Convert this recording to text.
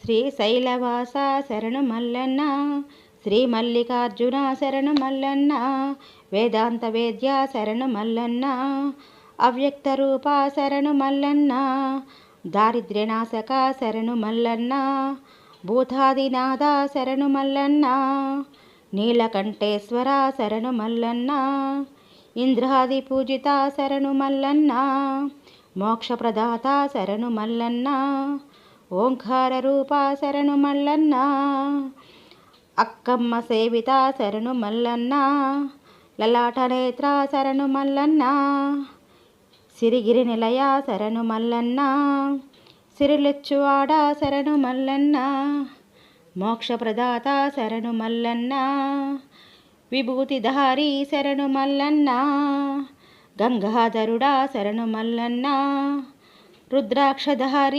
శ్రీశైలవాస శరణు మల్లన్న, శ్రీ మల్లికార్జున శరణు మల్లన్న, వేదాంత వేద్య శరణు మల్లన్న, అవ్యక్త రూప శరణు మల్లన్న, దారిద్ర్యనాశక శరణు మల్లన్న, భూతాదినాథ శరణు మల్లన్న, నీలకంఠేశ్వర శరణు మల్లన్న, ఇంద్రాది పూజిత శరణు మల్లన్న, మోక్షప్రదాత శరణు మల్లన్న, ఓంకార రూప శరణు మల్లన్న, అక్కమ్మ సేవిత శరణు మల్లన్న, లలాట నేత్ర శరణు మల్లన్న, సిరిగిరి నిలయ శరణు మల్లన్న, సిరిలెచ్చువాడ శరణు మల్లన్న, మోక్షప్రదాత శరణు మల్లన్న, విభూతిధారి శరణు మల్లన్న, గంగాధరుడా శరణు మల్లన్న, రుద్రాక్షధారి